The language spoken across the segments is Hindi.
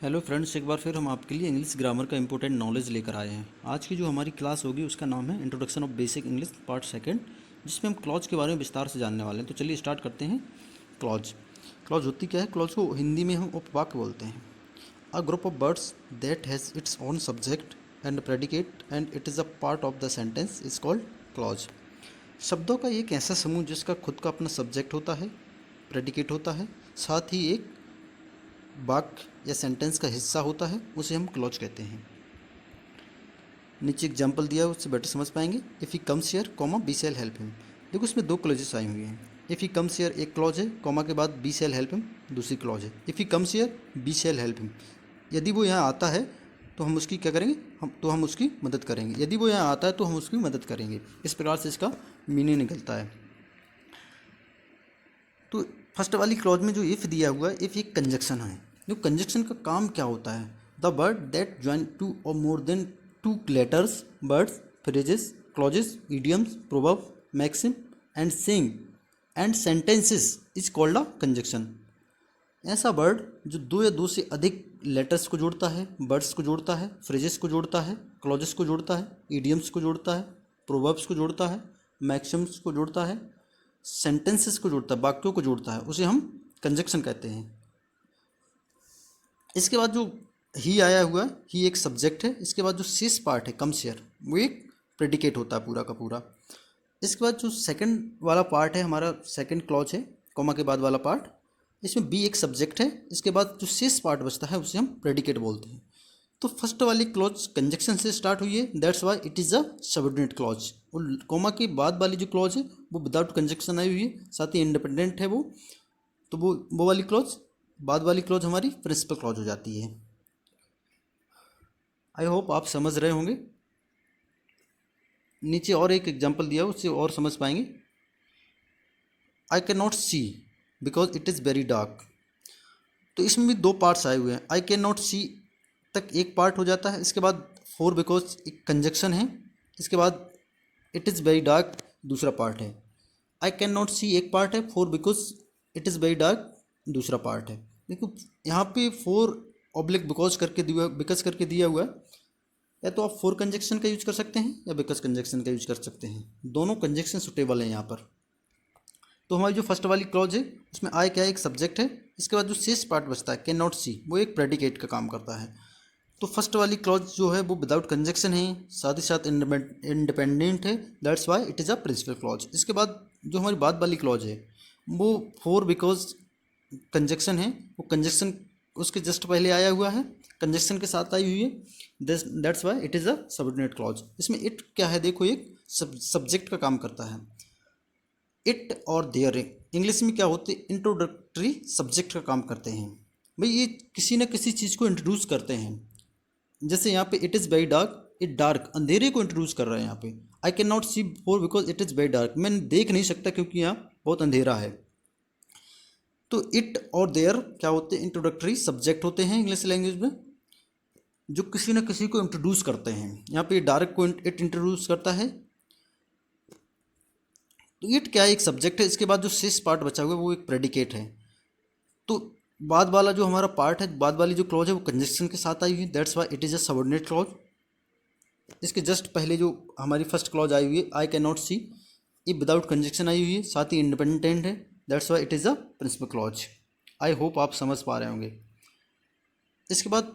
हेलो फ्रेंड्स, एक बार फिर हम आपके लिए इंग्लिश ग्रामर का इंपॉर्टेंट नॉलेज लेकर आए हैं। आज की जो हमारी क्लास होगी उसका नाम है introduction of basic English part second, जिसमें हम क्लॉज के बारे में विस्तार से जानने वाले हैं। तो चलिए स्टार्ट करते हैं। क्लॉज क्लॉज होती क्या है? क्लॉज को हिंदी में हम उपवाक्य बोलते हैं। A group of words that has its own subject and predicate and it is a part of the sentence is called clause. शब्दों का एक ऐसा समूह जिसका खुद का अपना सब्जेक्ट होता है, प्रेडिकेट होता है, साथ ही एक वाक्य या सेंटेंस का हिस्सा होता है, उसे हम क्लॉज कहते हैं। नीचे एग्जाम्पल दिया है, उससे बेटर समझ पाएंगे। If he comes here comma we shall help him. देखो इसमें दो क्लॉजेस आई हुई हैं। इफ़ ही कम्स हियर एक क्लॉज है, कॉमा के बाद बी शैल हेल्प हिम दूसरी क्लॉज है। If he comes here we shall help him, यदि वो यहाँ आता है तो हम उसकी क्या करेंगे? हम उसकी मदद करेंगे। यदि वो यहाँ आता है तो हम उसकी मदद करेंगे। इस प्रकार से इसका मीनिंग निकलता है। तो फर्स्ट वाली क्लॉज में जो इफ़ दिया हुआ है, इफ़ एक कंजक्शन है। जो कंजक्शन का काम क्या होता है? The word that join two और more than two letters, words, phrases, clauses, idioms, proverb, maxim and saying and sentences is called a conjunction. ऐसा वर्ड जो दो या दो से अधिक लेटर्स को जोड़ता है, वर्ड्स को जोड़ता है, फ्रेजेस को जोड़ता है, क्लॉजेस को जोड़ता है, इडियम्स को जोड़ता है, प्रोवर्ब्स को जोड़ता है, मैक्सिम्स को जोड़ता है, सेंटेंसेस को जोड़ता है, वाक्यों को जोड़ता है, उसे हम कंजक्शन कहते हैं। इसके बाद जो ही आया हुआ है, ही एक सब्जेक्ट है। इसके बाद जो शेष पार्ट है कम्स हियर, वो एक प्रेडिकेट होता है पूरा का पूरा। इसके बाद जो सेकंड वाला पार्ट है हमारा, सेकंड क्लॉज है, कॉमा के बाद वाला पार्ट, इसमें बी एक सब्जेक्ट है। इसके बाद जो शेष पार्ट बचता है उसे हम प्रेडिकेट बोलते हैं। तो फर्स्ट वाली क्लॉज कंजक्शन से स्टार्ट हुई है, that's why it is a subordinate clause. और कॉमा के बाद वाली जो क्लॉज है वो विदाउट कंजक्शन आई हुई है, साथ ही इंडिपेंडेंट है वो। तो वो वाली क्लॉज, बाद वाली क्लॉज हमारी प्रिंसिपल क्लॉज हो जाती है। आई होप आप समझ रहे होंगे। नीचे और एक एग्जाम्पल दिया, उससे और समझ पाएंगे। I can not see because it is very dark. तो इसमें भी दो पार्ट्स आए हुए हैं। आई कैन नॉट सी तक एक पार्ट हो जाता है, इसके बाद फॉर बिकॉज एक कंजक्शन है, इसके बाद इट इज़ वेरी डार्क दूसरा पार्ट है। आई कैन नॉट सी एक पार्ट है, for because it is very dark दूसरा पार्ट है। देखो यहाँ पे फोर ऑब्लिक बिकॉज करके दिया, बिकॉज करके दिया हुआ है। या तो आप फोर कंजक्शन का यूज कर सकते हैं या बिकॉज कंजक्शन का यूज कर सकते हैं। दोनों कंजक्शन सुटेबल हैं यहाँ पर। तो हमारी जो फर्स्ट वाली क्लॉज है उसमें आई क्या है? एक सब्जेक्ट है। इसके बाद जो शेष पार्ट बचता है कैन नॉट सी, वो एक प्रेडिकेट का काम करता है। तो फर्स्ट वाली क्लॉज जो है वो विदाउट कंजक्शन है, साथ ही साथ इंडिपेंडेंट है, that's why it is a principal clause. इसके बाद जो हमारी बाद वाली क्लॉज है वो फोर बिकॉज कंजक्शन है, वो कंजक्शन उसके जस्ट पहले आया हुआ है, कंजक्शन के साथ आई हुई है, that's why it is a subordinate clause. इसमें इट क्या है? देखो एक सब्जेक्ट का काम करता है। इट और देयर इंग्लिश में क्या होते हैं? इंट्रोडक्टरी सब्जेक्ट का काम करते हैं। भाई ये किसी न किसी चीज़ को इंट्रोड्यूस करते हैं। जैसे यहाँ पे it is very dark, it dark अंधेरे को इंट्रोड्यूस कर रहे हैं यहाँ पे। I can not see for because it is very dark, मैं देख नहीं सकता क्योंकि यहाँ बहुत अंधेरा है। तो इट और देयर क्या होते हैं? इंट्रोडक्टरी सब्जेक्ट होते हैं इंग्लिश लैंग्वेज में, जो किसी न किसी को इंट्रोड्यूस करते हैं। यहाँ पे डार्क को इट इंट्रोड्यूस करता है। तो इट क्या है? एक सब्जेक्ट है। इसके बाद जो शेष पार्ट बचा हुआ है वो एक प्रेडिकेट है। तो बाद वाला जो हमारा पार्ट है, बाद वाली जो क्लॉज है वो कंजक्शन के साथ आई हुई है, that's why it is a subordinate clause. इसके जस्ट पहले जो हमारी फर्स्ट क्लॉज आई हुई है आई कैन नॉट सी, ये विदाउट कंजक्शन आई हुई है, साथ ही इंडिपेंडेंट है, that's why it is a principal clause. I hope आप समझ पा रहे होंगे। इसके बाद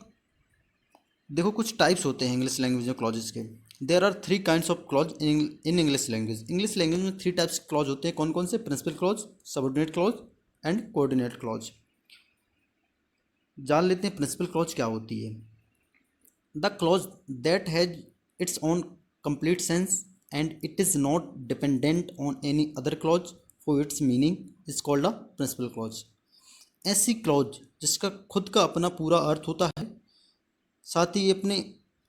देखो कुछ टाइप्स होते हैं इंग्लिश लैंग्वेज में क्लॉजेस के। There are three kinds of clause in English language. English language में थ्री टाइप्स क्लॉज होते हैं। कौन कौन से? Principal clause, subordinate clause and coordinate clause. जान लेते हैं प्रिंसिपल क्लॉज क्या होती है। The clause that has its own complete sense and it is not dependent on any other clause for its meaning is called a principal clause. ऐसी क्लॉज जिसका खुद का अपना पूरा अर्थ होता है, साथ ही अपने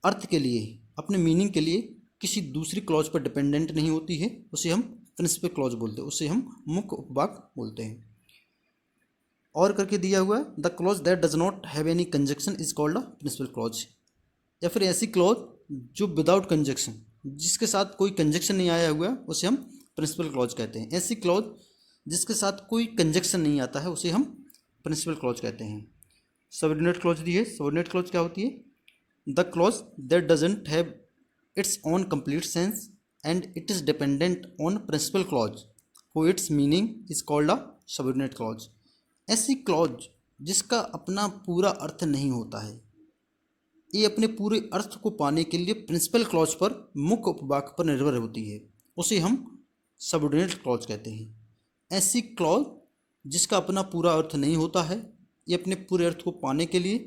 अर्थ के लिए, अपने मीनिंग के लिए किसी दूसरी क्लॉज पर डिपेंडेंट नहीं होती है, उसे हम प्रिंसिपल क्लॉज बोलते हैं, उसे हम मुख्य उपवाक्य बोलते हैं। और करके दिया हुआ है the clause that does not have any conjunction is called a principal clause. या फिर ऐसी क्लॉज जो विदाउट कंजक्शन, जिसके साथ कोई कंजक्शन नहीं आया हुआ है, उसे हम प्रिंसिपल क्लॉज कहते हैं। ऐसी क्लॉज जिसके साथ कोई कंजक्शन नहीं आता है उसे हम प्रिंसिपल क्लॉज कहते हैं। सबऑर्डिनेट क्लॉज दी है। सबऑर्डिनेट क्लॉज क्या होती है? The clause that doesn't have its own complete sense and it is dependent on principal clause for its meaning is called a subordinate clause. ऐसी क्लॉज जिसका अपना पूरा अर्थ नहीं होता है, ये अपने पूरे अर्थ को पाने के लिए प्रिंसिपल क्लॉज पर, मुख्य उपवाक्य पर निर्भर होती है, उसे हम सबऑर्डिनेट क्लॉज कहते हैं। ऐसी क्लॉज जिसका अपना पूरा अर्थ नहीं होता है, ये अपने पूरे अर्थ को पाने के लिए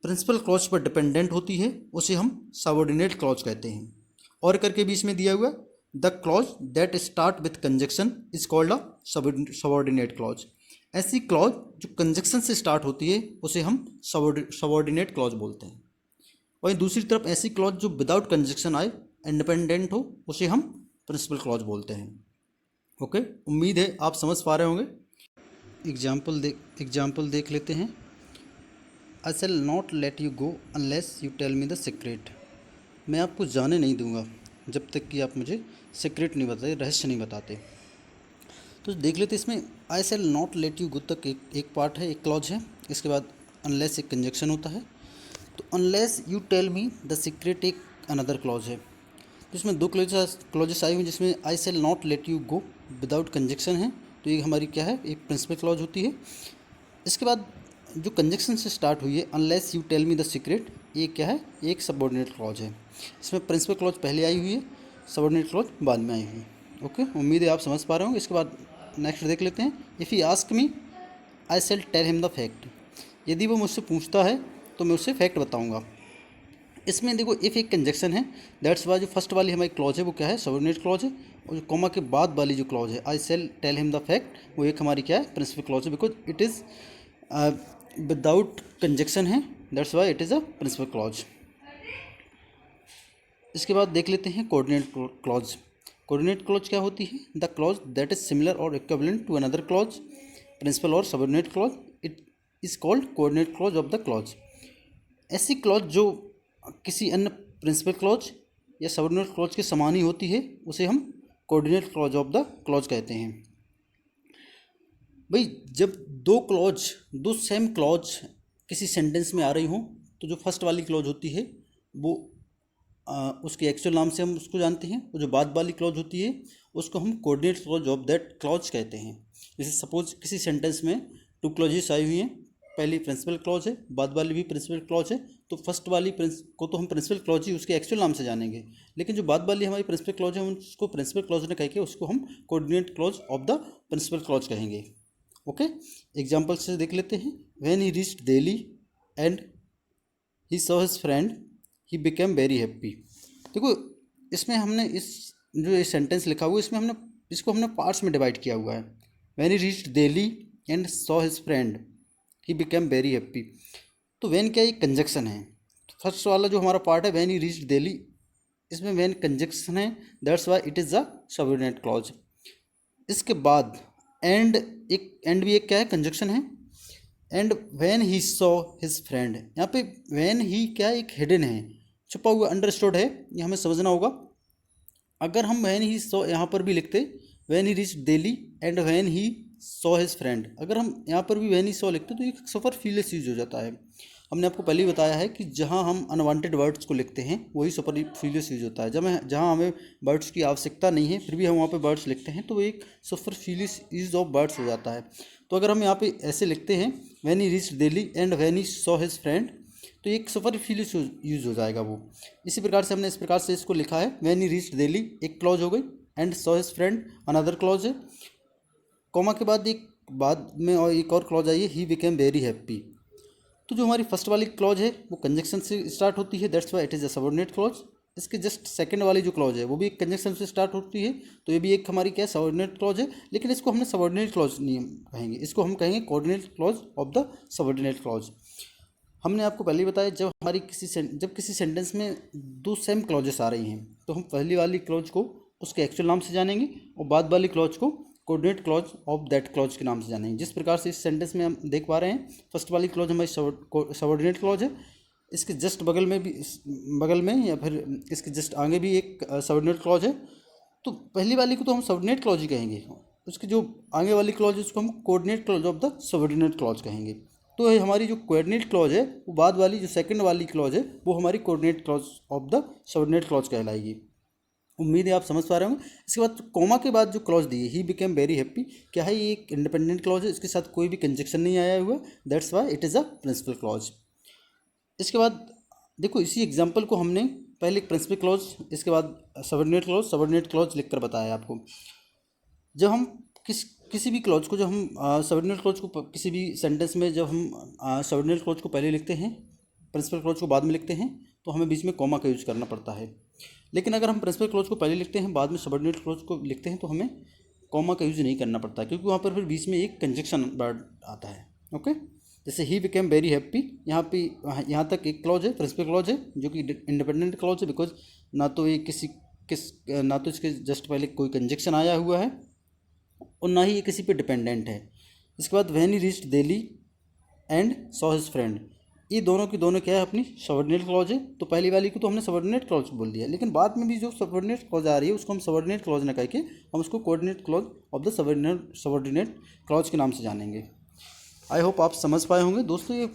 प्रिंसिपल क्लॉज पर डिपेंडेंट होती है, उसे हम सबऑर्डिनेट क्लॉज कहते हैं। और करके भी इसमें दिया हुआ है, the clause that start with conjunction is called a subordinate clause. ऐसी क्लॉज जो कंजक्शन से स्टार्ट होती है उसे हम सबऑर्डिनेट क्लॉज बोलते हैं। वहीं दूसरी तरफ ऐसी क्लॉज जो विदाउट कंजक्शन आए, इंडिपेंडेंट हो, उसे हम प्रिंसिपल क्लॉज बोलते हैं। ओके, उम्मीद है आप समझ पा रहे होंगे। एग्जाम्पल देख लेते हैं। I shall not let you go unless you tell me the secret. मैं आपको जाने नहीं दूंगा जब तक कि आप मुझे सीक्रेट नहीं बताते, रहस्य नहीं बताते। तो देख लेते इसमें I shall not let you go तक एक पार्ट है, एक क्लॉज है। इसके बाद अनलेस एक कंजक्शन होता है। तो unless you tell me the secret एक अनदर क्लॉज है। तो इसमें दो क्लॉजेस आई हुई जिसमें I shall not let you go without conjunction है, तो ये हमारी क्या है, एक प्रिंसिपल क्लॉज होती है। इसके बाद जो कंजक्शन से स्टार्ट हुई है unless you tell me the secret, ये क्या है, एक सबऑर्डिनेट क्लॉज है। इसमें प्रिंसिपल क्लॉज पहले आई हुई है, सबऑर्डिनेट क्लॉज बाद में आई हुई है। ओके, उम्मीद है आप समझ पा रहे होंगे। इसके बाद नेक्स्ट देख लेते हैं। If he ask me I shall tell him the fact. यदि वो मुझसे पूछता है तो मैं उससे फैक्ट बताऊंगा। इसमें देखो इफ़ एक कंजक्शन है, दैट्स वाई जो फर्स्ट वाली हमारी क्लॉज है वो क्या है, सबऑर्डिनेट क्लॉज है। और जो कॉमा के बाद वाली जो क्लॉज है I shall tell him the fact, वो एक हमारी क्या है, प्रिंसिपल क्लॉज है, because it is without conjunction है, that's why it is a principal clause. इसके बाद देख लेते हैं कोऑर्डिनेट क्लॉज। कोऑर्डिनेट क्लॉज क्या होती है? The clause that is similar और equivalent to another clause, principal और subordinate clause, it is called coordinate clause of the clause. ऐसी क्लॉज जो किसी अन्य प्रिंसिपल क्लॉज या सबऑर्डिनेट क्लॉज के समान ही होती है, उसे हम coordinate clause of the clause कहते हैं। भाई जब दो सेम क्लॉज किसी सेंटेंस में आ रही हों, तो जो फर्स्ट वाली क्लॉज होती है वो उसके एक्चुअल नाम से हम उसको जानते हैं, और जो बाद वाली क्लॉज होती है उसको हम coordinate clause of that clause कहते हैं। जैसे सपोज किसी सेंटेंस में टू क्लॉजेस आई हुई हैं, पहली प्रिंसिपल क्लॉज है, बाद वाली भी प्रिंसिपल क्लॉज है, तो फर्स्ट वाली को तो हम प्रिंसिपल क्लॉज ही उसके एक्चुअल नाम से जानेंगे, लेकिन जो बाद वाली हमारी प्रिंसिपल क्लॉज है उसको प्रिंसिपल क्लॉज ने कह के उसको हम coordinate clause of the principal clause कहेंगे। ओके, एग्जाम्पल से देख लेते हैं। When he reached Delhi and he saw his friend he became very happy. देखो इसमें हमने इस जो ये सेंटेंस लिखा हुआ है इसमें हमने पार्ट्स में डिवाइड किया हुआ है। When he reached Delhi and saw his friend he became very happy. तो व्हेन क्या, एक कंजक्शन है। तो फर्स्ट वाला जो हमारा पार्ट है व्हेन ही रीच्ड दिल्ली, इसमें व्हेन कंजक्शन है, that's why it is a subordinate clause. इसके बाद एंड भी एक क्या है, कंजक्शन है। And when he saw his friend, यहाँ पे व्हेन ही क्या है, एक हिडन है, छुपा हुआ, अंडरस्टूड है, ये हमें समझना होगा। अगर हम व्हेन ही सॉ यहाँ पर भी लिखते when he reached Delhi and when he saw his friend, अगर हम यहाँ पर भी व्हेन ही सॉ लिखते तो ये सुपरफ्लूअस यूज हो जाता है। हमने आपको पहले ही बताया है कि जहाँ हम अनवांटेड वर्ड्स को लिखते हैं वही सुपरफ्लूअस यूज होता है। जहाँ हमें वर्ड्स की आवश्यकता नहीं है फिर भी हम वहाँ पे वर्ड्स लिखते हैं, तो वो एक सुपरफ्लूअस यूज ऑफ वर्ड्स हो जाता है। तो अगर हम यहाँ पे ऐसे लिखते हैं when he reached Delhi and when he saw his friend, तो एक सुपरफ्लूअस यूज हो जाएगा वो। इसी प्रकार से हमने इस प्रकार से इसको लिखा है, व्हेन ही रीच्ड दिल्ली एक क्लॉज हो गई, and saw his friend another clause है, कॉमा के बाद और एक और क्लॉज आई है, ही बिकेम वेरी हैप्पी। तो जो हमारी फर्स्ट वाली क्लॉज है वो कंजक्शन से स्टार्ट होती है, that's why it is a subordinate clause. इसके जस्ट सेकंड वाली जो क्लॉज है वो भी एक कंजक्शन से स्टार्ट होती है, तो ये भी एक हमारी क्या है, सबऑर्डिनेट क्लॉज है, लेकिन इसको हमने सबऑर्डिनेट क्लॉज नहीं कहेंगे, इसको हम कहेंगे coordinate clause of the subordinate clause. हमने आपको पहले ही बताया जब किसी सेंटेंस में दो सेम क्लॉजेस आ रही हैं तो हम पहली वाली क्लॉज को उसके एक्चुअल नाम से जानेंगे और बाद वाली क्लॉज को coordinate clause of that clause के नाम से जानेंगे। जिस प्रकार से इस सेंटेंस में हम देख पा रहे हैं, फर्स्ट वाली क्लॉज हमारी सबऑर्डिनेट क्लॉज है, इसके जस्ट बगल में या फिर इसके जस्ट आगे भी एक सबऑर्डिनेट क्लॉज है, तो पहली वाली को तो हम सबऑर्डिनेट क्लॉज ही कहेंगे, उसकी जो आगे वाली क्लॉज है उसको हम coordinate clause of the subordinate clause कहेंगे। तो ये हमारी जो कोऑर्डिनेट क्लॉज है वो बाद वाली जो सेकंड वाली क्लॉज है वो हमारी coordinate clause of the subordinate clause कहलाएगी। उम्मीद है आप समझ पा रहे होंगे। इसके बाद कॉमा के बाद जो क्लॉज दी है, ही बिकेम वेरी हैप्पी, क्या है, ये एक इंडिपेंडेंट क्लॉज है, इसके साथ कोई भी कंजक्शन नहीं आया हुआ, that's why it is a principal clause. इसके बाद देखो इसी एग्जाम्पल को हमने पहले एक प्रिंसिपल क्लॉज, इसके बाद सबऑर्डिनेट क्लॉज लिख कर बताया आपको। जब हम किसी भी क्लॉज को, जब हम सबऑर्डिनेट क्लॉज को किसी भी सेंटेंस में जब हम सबऑर्डिनेट क्लॉज को पहले लिखते हैं, प्रिंसिपल क्लॉज को बाद में लिखते हैं, तो हमें बीच में कॉमा का यूज करना पड़ता है। लेकिन अगर हम प्रिंसिपल क्लॉज को पहले लिखते हैं बाद में सबऑर्डिनेट क्लॉज को लिखते हैं तो हमें कॉमा का यूज नहीं करना पड़ता, क्योंकि वहाँ पर फिर बीच में एक कंजक्शन वर्ड आता है। ओके, जैसे ही बिकेम वेरी हैप्पी, यहाँ तक एक क्लॉज है, प्रिंसिपल क्लॉज है जो कि इंडिपेंडेंट क्लॉज है, बिकॉज ना तो ये ना तो इसके जस्ट पहले कोई कंजक्शन आया हुआ है और ना ही ये किसी पे डिपेंडेंट है। इसके बाद when he reached Delhi and saw his friend, ये दोनों की दोनों क्या है, अपनी सबऑर्डिनेट क्लॉज है। तो पहली वाली को तो हमने सबऑर्डिनेट क्लॉज बोल दिया, लेकिन बाद में भी जो सबऑर्डिनेट क्लॉज आ रही है उसको हम सबऑर्डिनेट क्लॉज ना कह के हम उसको coordinate clause of the subordinate clause के नाम से जानेंगे। आई होप आप समझ पाए होंगे दोस्तों। ये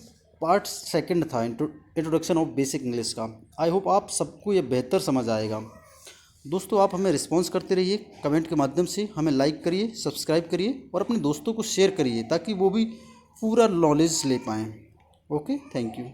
पार्ट सेकंड था इंट्रोडक्शन ऑफ बेसिक इंग्लिश का। आई होप आप सबको ये बेहतर समझ आएगा। दोस्तों आप हमें रिस्पॉन्स करते रहिए कमेंट के माध्यम से, हमें लाइक करिए, सब्सक्राइब करिए और अपने दोस्तों को शेयर करिए ताकि वो भी पूरा नॉलेज ले पाएँ। Okay, thank you.